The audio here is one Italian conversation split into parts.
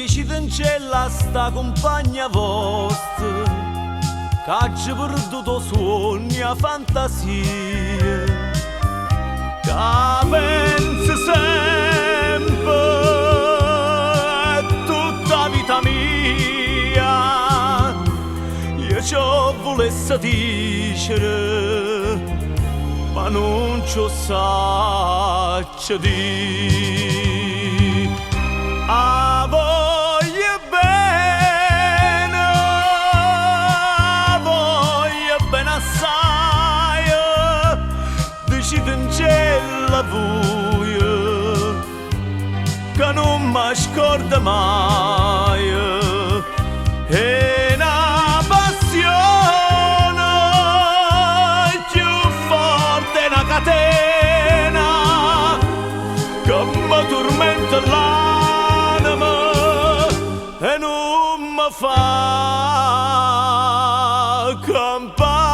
Decidîncella sta compagna vostra che ci perduto sogni a fantasia, che pensi sempre tutta vita mia. Io ciò volesse dicere ma non ci saccio dire. A voglio bene assai, decide in cielo voi, che non mi scorda mai. E una passione più forte, una catena, che mi tormenta l'anima e non mi fa campare.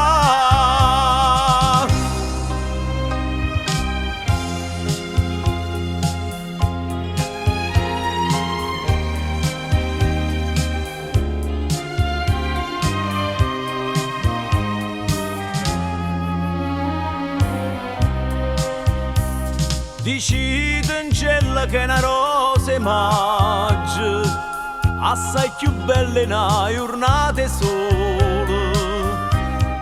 Decide in cielo che una rosa è maggio, assai più bella in una giornata sola,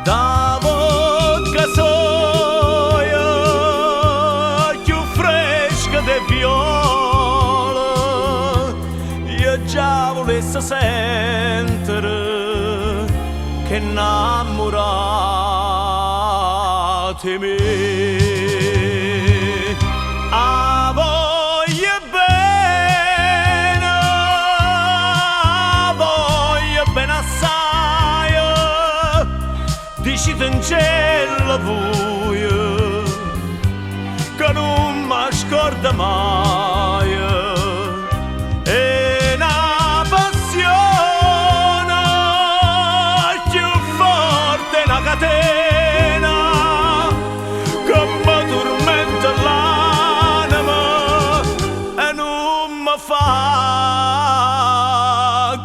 da bocca soia più fresca di viola. Io già volesse sentire che innamorate me. A voglio bene assai, decide in cielo voi, che non mi scorda mai. E una passione più forte, una catena, che mi tormenta l'anima e non mi fa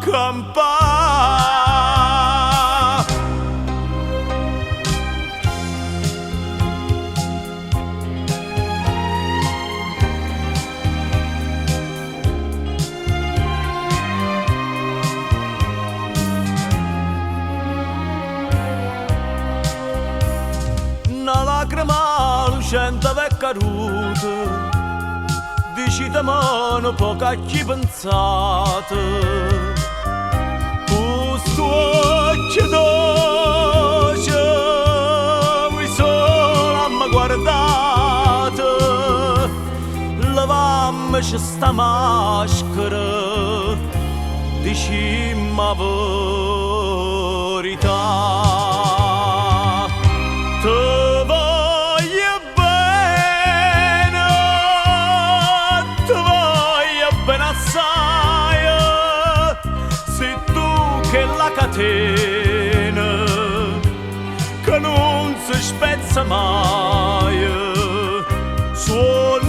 campare. Una lacrima lucente è caduta, decide mano poco a chi pensate. Questo occhio dolce, voi solo mi guardate, levammoci sta maschera, dicimmi la verità. Te voglio bene assai, sei tu che la catena che non si spezza mai. Suona